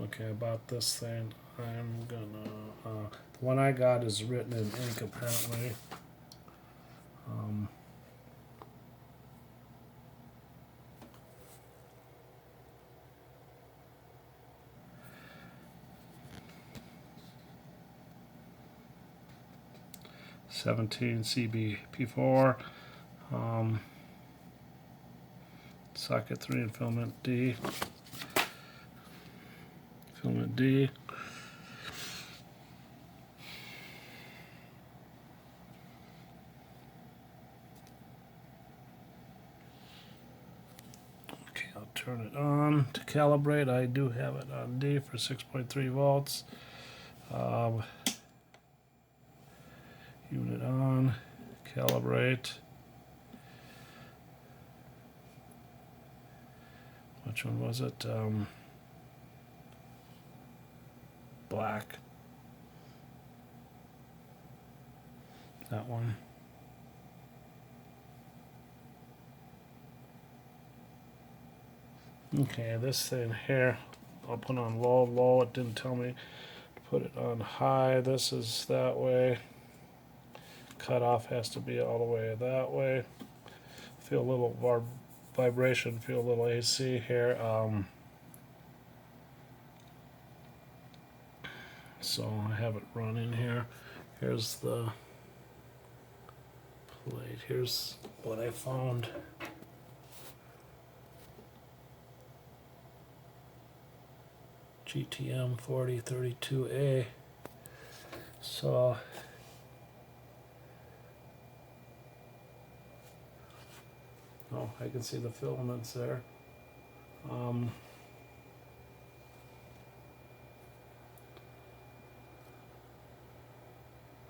Okay, about this thing, I'm gonna, the one I got is written in ink apparently. 17 CBP4, socket 3 and filament D. Filament D. Okay, I'll turn it on to calibrate. I do have it on D for 6.3 volts. Unit on, calibrate. Which one was it? Black. That one. Okay, this thing here, I'll put on low. It didn't tell me to put it on high. This is that way. Cutoff has to be all the way that way. Feel a little vibration, feel a little AC here. So I have it running here. Here's the plate. Here's what I found. GTM 4032A. So oh, I can see the filaments there.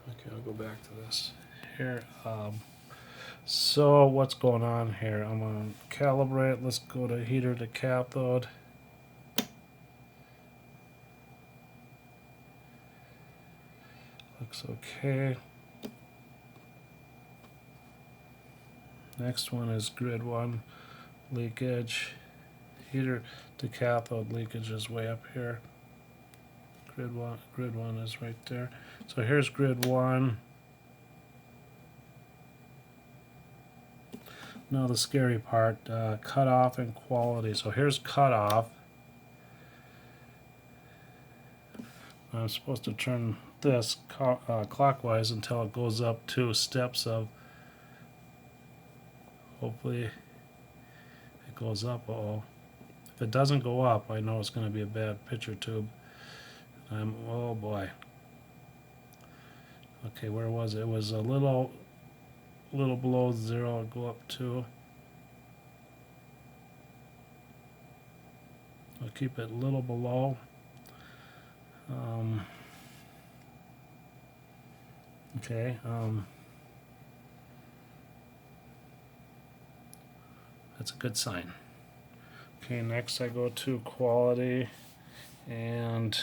Okay, I'll go back to this here. So what's going on here? I'm gonna calibrate. Let's go to heater to cathode. Looks okay. Next one is grid 1 leakage. Heater to cathode leakage is way up here. Grid one is right there. So here's grid 1. Now the scary part, cutoff and quality. So here's cutoff. I'm supposed to turn this clockwise until it goes up 2 steps of, hopefully it goes up. Uh-oh. If it doesn't go up, I know it's going to be a bad picture tube. Oh boy. Okay, where was it? It was a little below 0. I'll go up 2. I'll keep it a little below. Okay. That's a good sign. Okay, next I go to quality and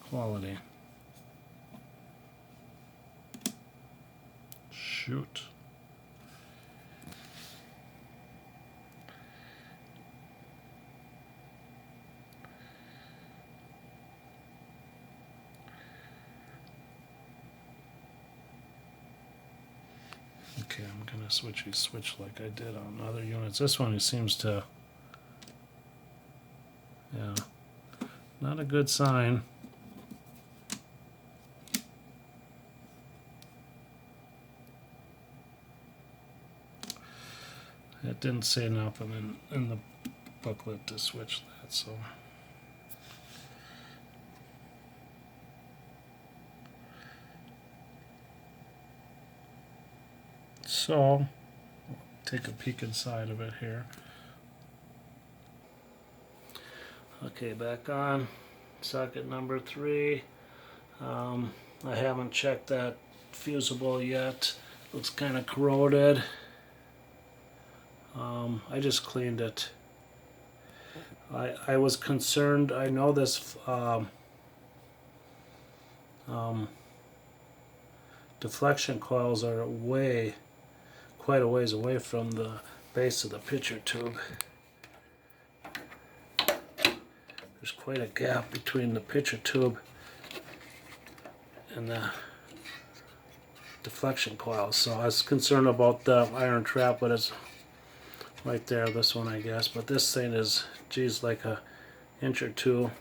quality. Shoot. Okay, I'm gonna switch like I did on other units. This one, it seems to, yeah, not a good sign. It didn't say nothing in the booklet to switch that, so. So, take a peek inside of it here. Okay, back on. Socket number 3. I haven't checked that fusible yet. Looks kind of corroded. I just cleaned it. I was concerned. I know this deflection coils are quite a ways away from the base of the picture tube. there's quite a gap between the picture tube and the deflection coil. So I was concerned about the iron trap, but it's right there, this one I guess. But this thing is, geez, like a inch or two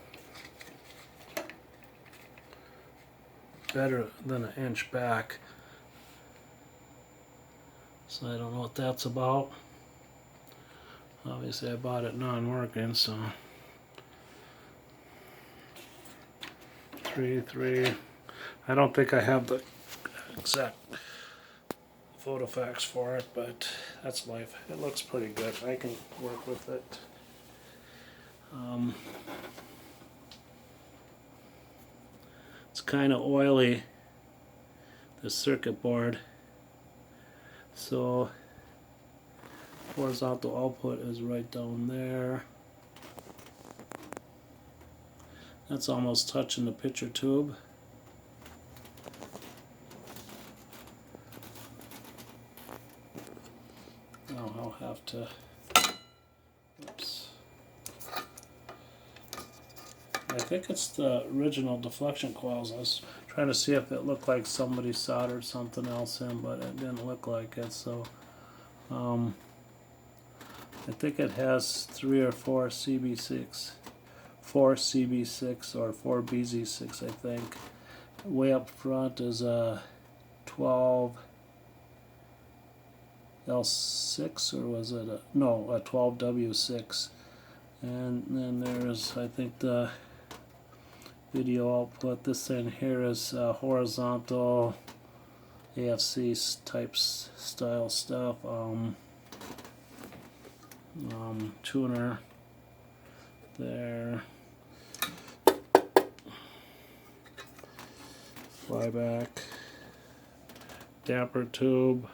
better than an inch back. So I don't know what that's about. Obviously I bought it non-working, so 3. I don't think I have the exact photo facts for it, but that's life. It looks pretty good. I can work with it. It's kind of oily, the circuit board, so horizontal output is right down there. That's almost touching the picture tube. Now I'll have to, oops. I think it's the original deflection coils. I was trying to see if it looked like somebody soldered something else in, but it didn't look like it. So I think it has 3 or 4 CB6, 4 CB6 or 4 BZ6, I think. Way up front is a 12 L6, or was it a 12 W6, and then there's, I think, the video output. This thing here is horizontal AFC type style stuff. Tuner there, flyback, damper tube,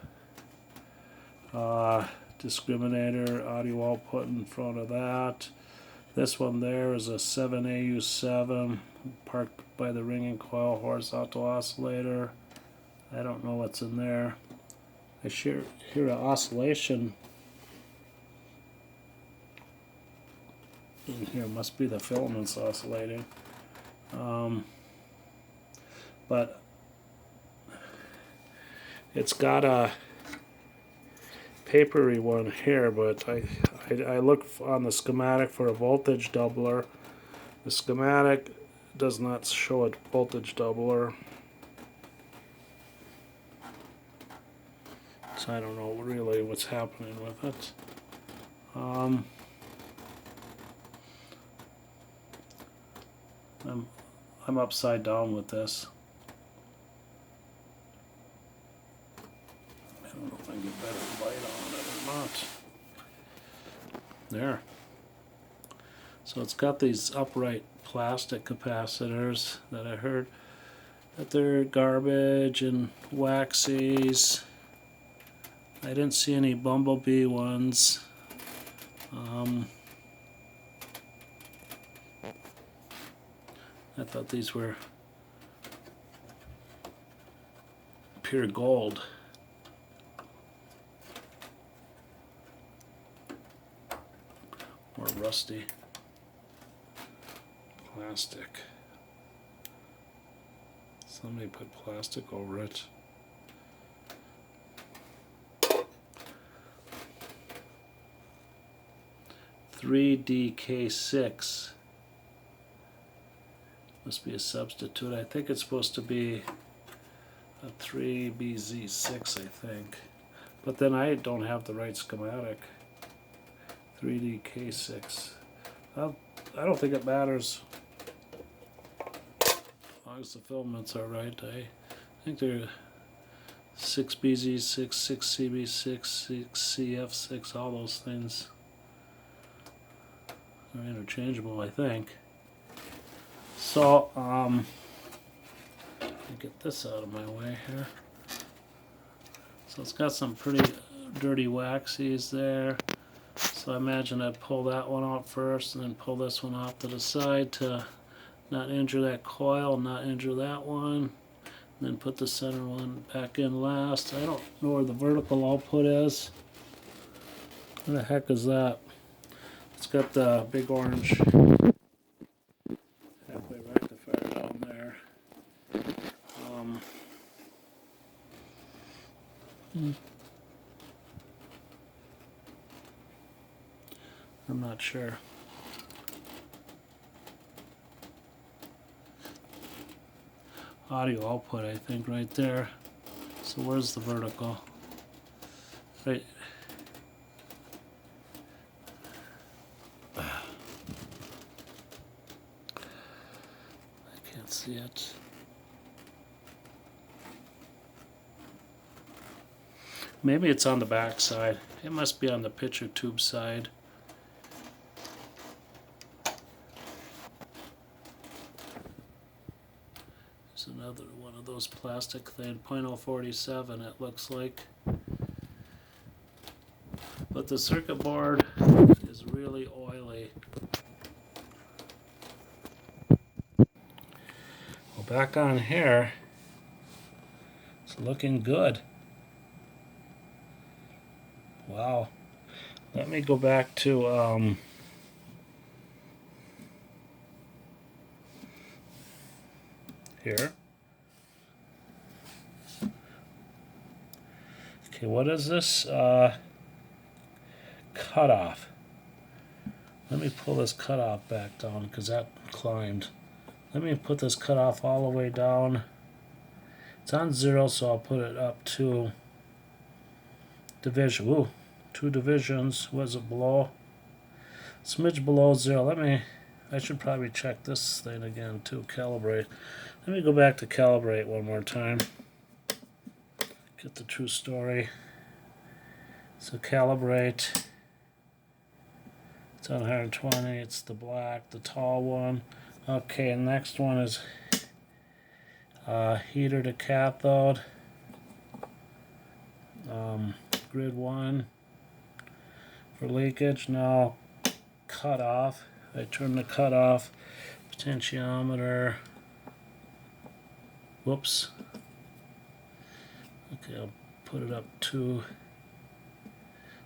discriminator, audio output in front of that. This one there is a 7AU7 parked by the ringing coil horizontal oscillator. I don't know what's in there. I hear an oscillation in here. Must be the filaments oscillating. But it's got a papery one here, but I look on the schematic for a voltage doubler. The schematic does not show a voltage doubler, so I don't know really what's happening with it. I'm upside down with this. I don't know if I can get better light on it or not. There. So it's got these upright plastic capacitors that I heard that they're garbage and waxies. I didn't see any bumblebee ones. I thought these were pure gold. Or rusty plastic. Somebody put plastic over it. $3DK6 must be a substitute. I think it's supposed to be a 3BZ6, I think. But then I don't have the right schematic. 3DK6. I don't think it matters. As long as the filaments are right. I think they're 6BZ6, 6CB6, 6CF6, all those things are interchangeable, I think. So, let me get this out of my way here. So it's got some pretty dirty waxies there. So I imagine I'd pull that one out first and then pull this one off to the side to not injure that coil, not injure that one. And then put the center one back in last. I don't know where the vertical output is. What the heck is that? It's got the big orange I'm not sure. Audio output, I think, right there. So where's the vertical? Right. I can't see it. Maybe it's on the back side. It must be on the picture tube side. There's another one of those plastic thing, 0.047 it looks like. But the circuit board is really oily. Well, back on here, it's looking good. Wow. Let me go back to here. Okay, what is this? Cutoff. Let me pull this cutoff back down because that climbed. Let me put this cutoff all the way down. It's on 0, so I'll put it up to division. Ooh, 2 divisions. Was it below? Smidge below 0. I should probably check this thing again too. Calibrate. Let me go back to calibrate one more time. Get the true story. So calibrate. It's on 120. It's the black, the tall one. Okay, next one is heater to cathode. Grid 1 for leakage. Now cutoff. I turn the cutoff. Potentiometer. Whoops. Okay, I'll put it up to.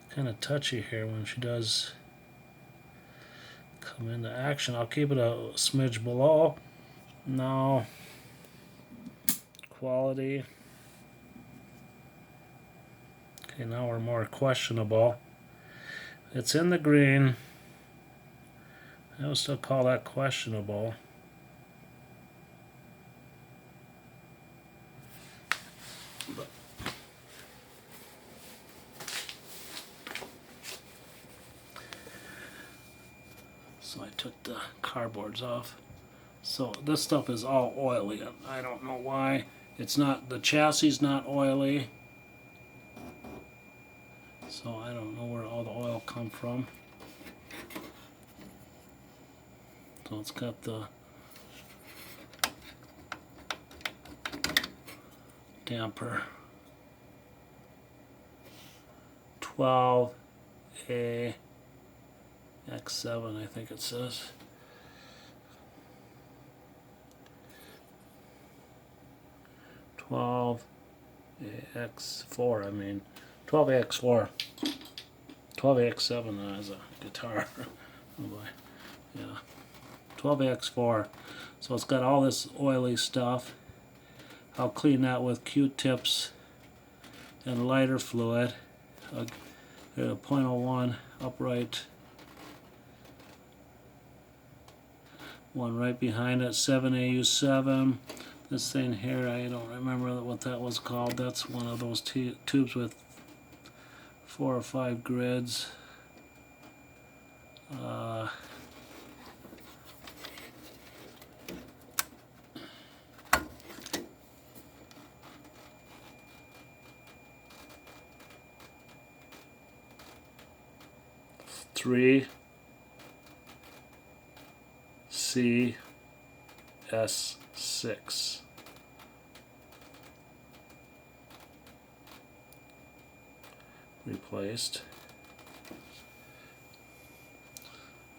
Kind of touchy here when she does come into action. I'll keep it a smidge below. Now, quality. Okay, now we're more questionable. It's in the green. I would still call that questionable. So I took the cardboards off. So this stuff is all oily. I don't know why. It's not, the chassis is not oily. So I don't know where all the oil come from. So it's got the damper. 12A X7, I think it says. X4, I mean 12AX4. 12AX7 as a guitar. Oh boy. Yeah. 12AX4. So it's got all this oily stuff. I'll clean that with Q-tips and lighter fluid. I'll get a 0.01 upright. One right behind it, 7AU7. This thing here, I don't remember what that was called. That's one of those tubes with 4 or 5 grids. Three CS6. Replaced.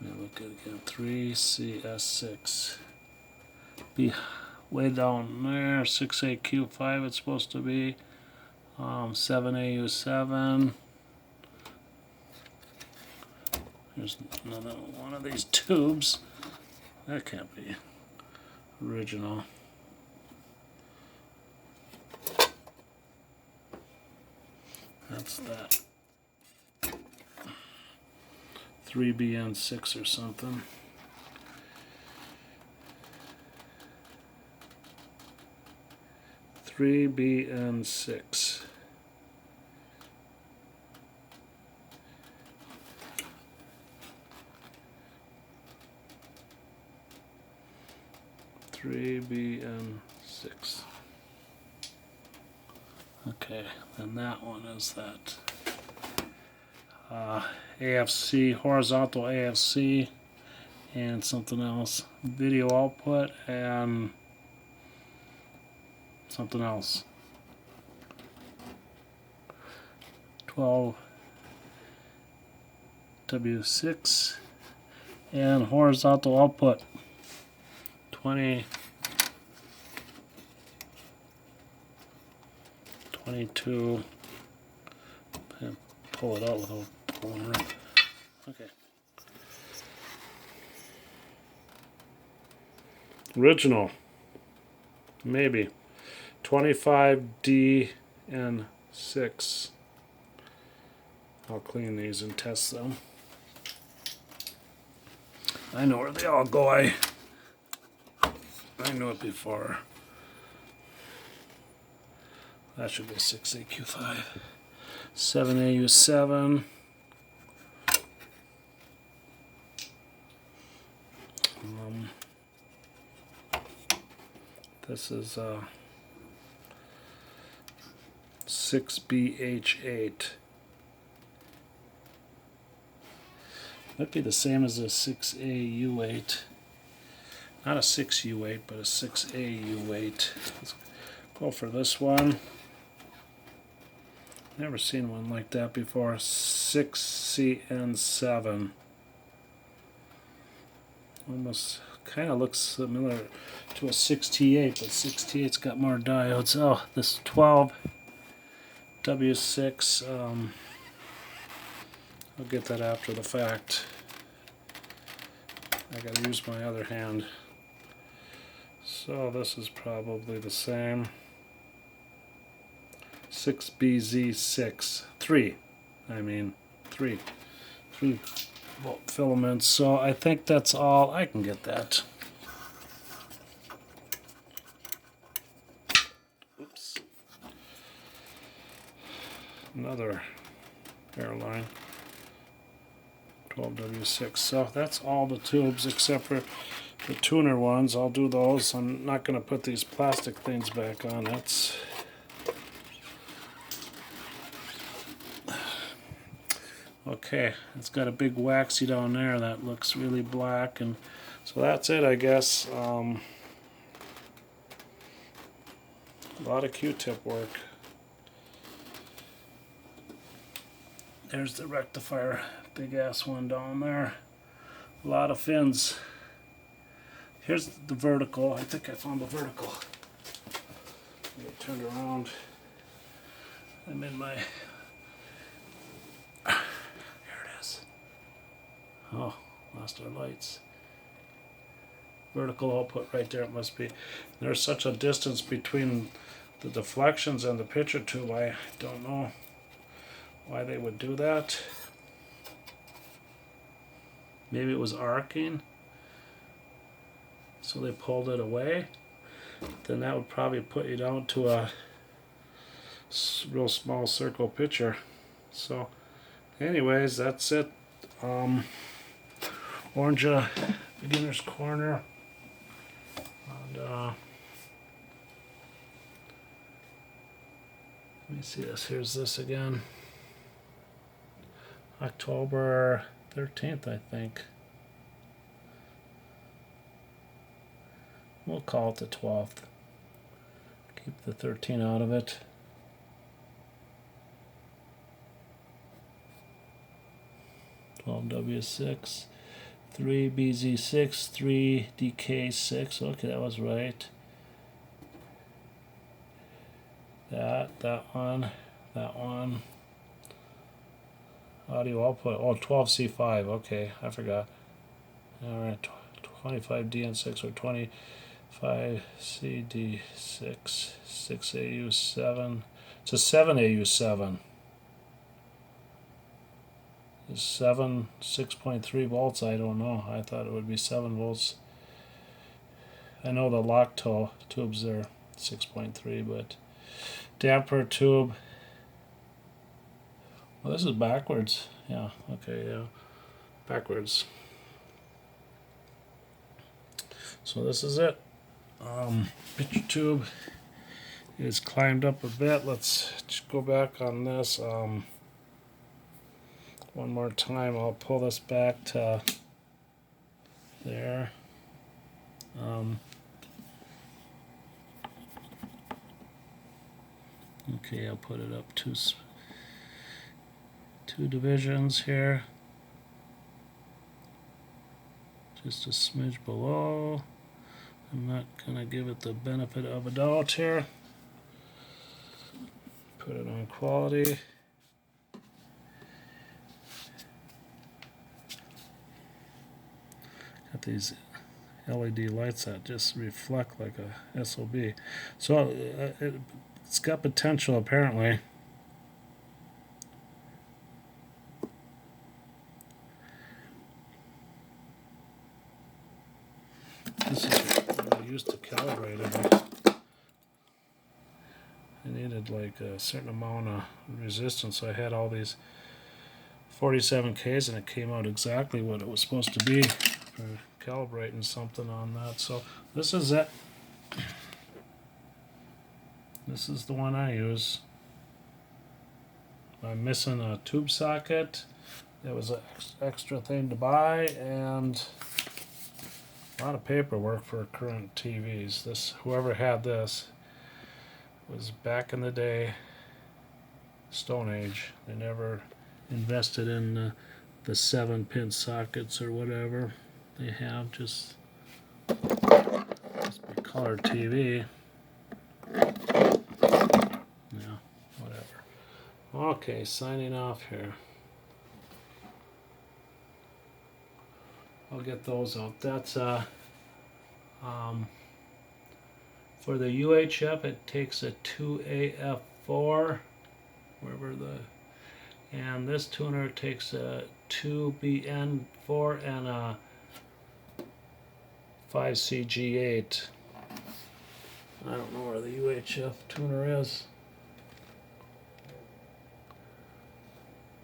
Now look at it again. 3CS6. Be way down there. 6AQ5 it's supposed to be. 7AU7. There's another one of these tubes. That can't be original. That's that. 3BN6 or something. BN6. BN6. Okay, and that one is that AFC, horizontal AFC, and something else. Video output and something else. 12W6 and horizontal output 20 22. Pull it out without pulling it. Okay. Original. Maybe. 25D and 6. I'll clean these and test them. I know where they all go. I knew it before. That should be 6AQ5. 7AU7. This is 6BH8. Might be the same as a 6AU8. Not a 6U8, but a 6AU8. Let's go for this one. Never seen one like that before. 6CN7. Almost kind of looks similar to a 6T8, but 6T8's got more diodes. Oh, this 12W6. I'll get that after the fact. I gotta use my other hand. So this is probably the same. 6BZ6. 3 volt filaments. So I think that's all. I can get that. Oops. Another airline. 12W6. So that's all the tubes except for the tuner ones. I'll do those. I'm not going to put these plastic things back on. That's okay. It's got a big waxy down there that looks really black, and so that's it, I guess. A lot of Q-tip work. There's the rectifier, big ass one down there. A lot of fins. Here's the vertical. I think I found the vertical. Let me turn around. I'm in my. Here it is. Oh, lost our lights. Vertical output right there. It must be. There's such a distance between the deflections and the picture tube. I don't know why they would do that. Maybe it was arcing, so they pulled it away. Then that would probably put you down to a real small circle picture. So anyways, that's it. Orange beginner's corner. And let me see this. Here's this again. October 13th, I think. We'll call it the 12th. Keep the 13 out of it. W6, 3BZ6, 3DK6. Okay, that was right. That one. Audio output. Oh, 12C5. Okay, I forgot. All right, 25DN6 or 25CD6, 6AU7. It's a 7AU7. is 6.3 volts. I don't know. I thought it would be 7 volts. I know the lock tubes are 6.3, but damper tube. Well, this is backwards. Yeah, okay, yeah. Backwards. So this is it. Picture tube is climbed up a bit. Let's just go back on this. One more time. I'll pull this back to there. Okay, I'll put it up two divisions here. Just a smidge below. I'm not gonna give it the benefit of a doubt here. Put it on quality. Got these LED lights that just reflect like a SOB. So it's got potential apparently. This is what I used to calibrate it. I needed like a certain amount of resistance, so I had all these 47Ks and it came out exactly what it was supposed to be for calibrating something on that. So this is it. This is the one I use. I'm missing a tube socket. There was an extra thing to buy and a lot of paperwork for current TVs. This, whoever had this, was back in the day, Stone Age. They never invested in the 7-pin sockets or whatever they have. Just be color TV. Yeah, whatever. Okay, signing off here. I'll get those out. That's for the UHF, it takes a 2AF4, wherever and this tuner takes a 2BN4 and a 5CG8. I don't know where the UHF tuner is.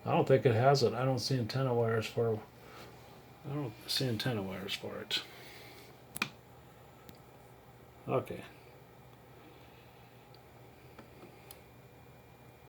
I don't think it has it. I don't see antenna wires for it. I don't see antenna wires for it. Okay.